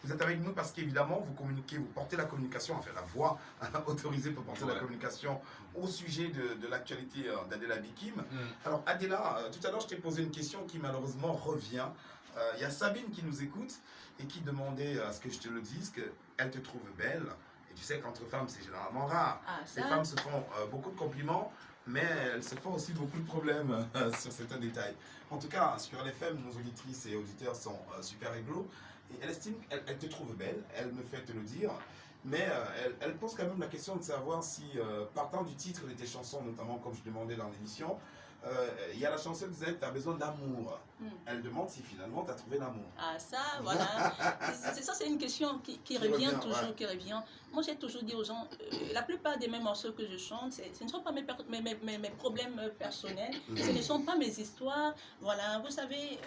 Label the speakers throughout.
Speaker 1: Vous êtes avec nous parce qu'évidemment, vous communiquez, vous portez la communication, enfin la voix autorisée pour porter la communication au sujet de l'actualité d'Adela Bikim. Alors Adela, tout à l'heure, je t'ai posé une question qui malheureusement revient. Il y a Sabine qui nous écoute et qui demandait à ce que je te le dise, qu'elle te trouve belle. Et tu sais qu'entre femmes, c'est généralement rare. Les femmes se font beaucoup de compliments, mais elles se font aussi beaucoup de problèmes sur certains détails. En tout cas, sur LFM, nos auditrices et auditeurs sont super réglo. Et elle estime, elle te trouve belle, elle me fait te le dire, mais elle pose quand même la question de savoir si, partant du titre de tes chansons, notamment comme je demandais dans l'émission, il y a la chanson qui disait tu as besoin d'amour. Elle demande si finalement tu as trouvé l'amour.
Speaker 2: Ah ça, voilà. Ça, c'est une question qui revient toujours, ouais. Qui revient. Moi, j'ai toujours dit aux gens, la plupart des mêmes morceaux que je chante, ce ne sont pas mes problèmes personnels, ce ne sont pas mes histoires. Voilà, vous savez,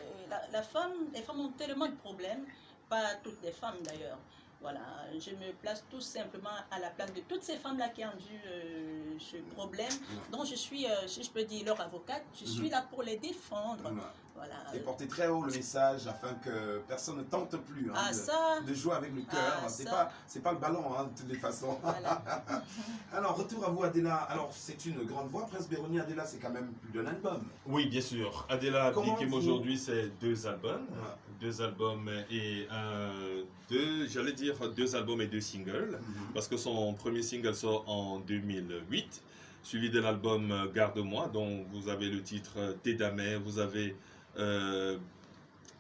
Speaker 2: les femmes ont tellement de problèmes, pas toutes les femmes d'ailleurs. Voilà, je me place tout simplement à la place de toutes ces femmes-là qui ont dû ce problème, dont je suis, si je peux dire, leur avocate. Je suis là pour les défendre. Voilà.
Speaker 1: Et porter très haut le message afin que personne ne tente plus de jouer avec le cœur. C'est pas le ballon, de toutes les façons. Voilà. Alors, retour à vous, Adela. Alors, c'est une grande voix. Prince Béronie, Adela, c'est quand même plus d'un album.
Speaker 3: Oui, bien sûr. Adela Bikim aujourd'hui, c'est 2 albums. 2 albums et j'allais dire 2 albums et 2 singles. Parce que son premier single sort en 2008. Suivi de l'album Garde-moi, dont vous avez le titre Tédamé, vous avez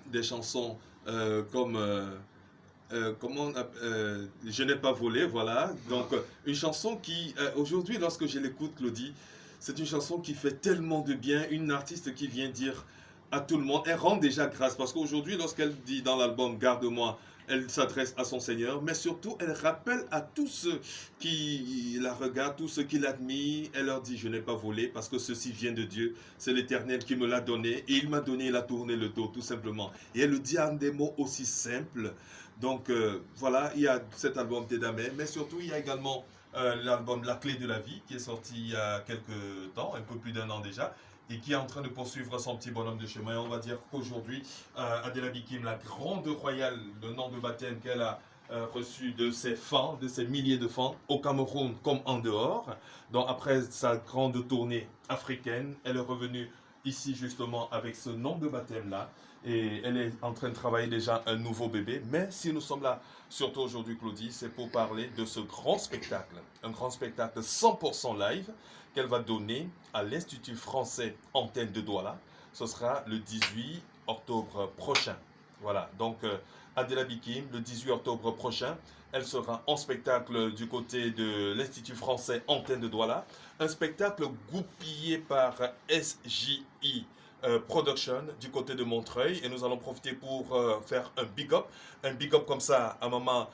Speaker 3: des chansons comme Je n'ai pas volé, voilà. Donc une chanson qui, aujourd'hui, lorsque je l'écoute, Claudie, c'est une chanson qui fait tellement de bien, une artiste qui vient dire à tout le monde, elle rend déjà grâce, parce qu'aujourd'hui, lorsqu'elle dit dans l'album Garde-moi, elle s'adresse à son Seigneur, mais surtout, elle rappelle à tous ceux qui la regardent, tous ceux qui l'admirent, elle leur dit, je n'ai pas volé, parce que ceci vient de Dieu, c'est l'Éternel qui me l'a donné, et il m'a donné, il a tourné le dos, tout simplement. Et elle le dit en des mots aussi simples. Donc, voilà, il y a cet album Tédamé, mais surtout, il y a également l'album La Clé de la Vie, qui est sorti il y a quelques temps, un peu plus d'1 an déjà, et qui est en train de poursuivre son petit bonhomme de chemin. Et on va dire qu'aujourd'hui, Adela Bikim, la grande royale, le nom de baptême qu'elle a reçu de ses fans, de ses milliers de fans, au Cameroun comme en dehors. Donc après sa grande tournée africaine, elle est revenue ici justement avec ce nom de baptême-là. Et elle est en train de travailler déjà un nouveau bébé. Mais si nous sommes là, surtout aujourd'hui, Claudie, c'est pour parler de ce grand spectacle. Un grand spectacle 100% live qu'elle va donner à l'Institut français Antenne de Douala. Ce sera le 18 octobre prochain. Voilà, donc Adela Bikim, le 18 octobre prochain, elle sera en spectacle du côté de l'Institut français Antenne de Douala. Un spectacle goupillé par SJI Production du côté de Montreuil, et nous allons profiter pour faire un big up comme ça à maman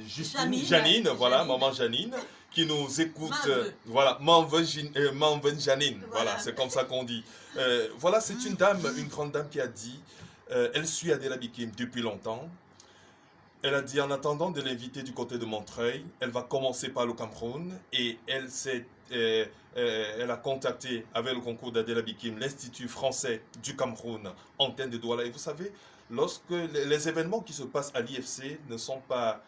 Speaker 3: Janine, voilà, maman Janine, qui nous écoute, voilà, maman Janine, voilà, c'est comme ça qu'on dit. Voilà, c'est une dame, une grande dame qui a dit, elle suit Adela Bikim depuis longtemps. Elle a dit en attendant de l'inviter du côté de Montreuil, elle va commencer par le Cameroun, et elle a contacté avec le concours d'Adela Bikim l'Institut français du Cameroun, Antenne de Douala. Et vous savez, lorsque les événements qui se passent à l'IFC ne sont pas,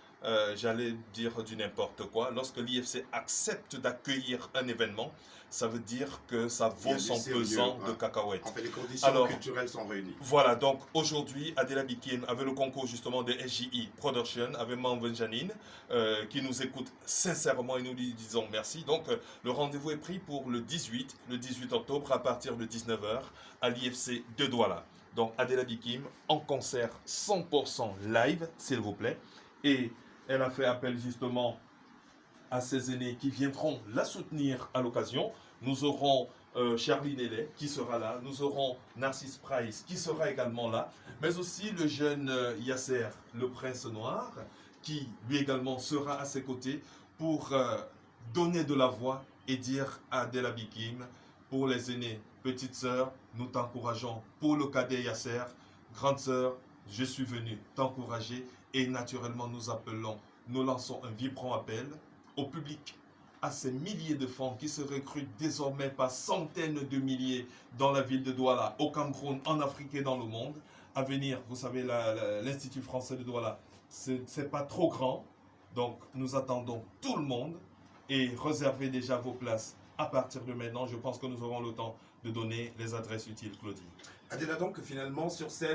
Speaker 3: j'allais dire du n'importe quoi, lorsque l'IFC accepte d'accueillir un événement, ça veut dire que ça vaut son pesant de cacahuètes.
Speaker 1: En fait, les conditions culturelles sont réunies.
Speaker 3: Voilà, donc aujourd'hui, Adela Bikim, avec le concours justement de SJI Production, avec Maman Janine, qui nous écoute sincèrement, et nous lui disons merci. Donc, le rendez-vous est pris pour le 18 octobre, à partir de 19h, à l'IFC de Douala. Donc, Adela Bikim, en concert 100% live, s'il vous plaît. Et elle a fait appel justement à ses aînés qui viendront la soutenir à l'occasion. Nous aurons Charlie Nellet qui sera là, nous aurons Narcisse Price qui sera également là, mais aussi le jeune Yasser, le prince noir, qui lui également sera à ses côtés pour donner de la voix et dire à Adela Bikim, pour les aînés, petite sœur, nous t'encourageons, pour le cadet Yasser, grande sœur, je suis venu t'encourager, et naturellement nous lançons un vibrant appel au public, à ces milliers de fans qui se recrutent désormais par centaines de milliers dans la ville de Douala, au Cameroun, en Afrique et dans le monde, à venir. Vous savez, l'Institut français de Douala, c'est pas trop grand. Donc, nous attendons tout le monde et réservez déjà vos places à partir de maintenant. Je pense que nous aurons le temps de donner les adresses utiles, Claudie.
Speaker 1: Adela, donc finalement, sur scène,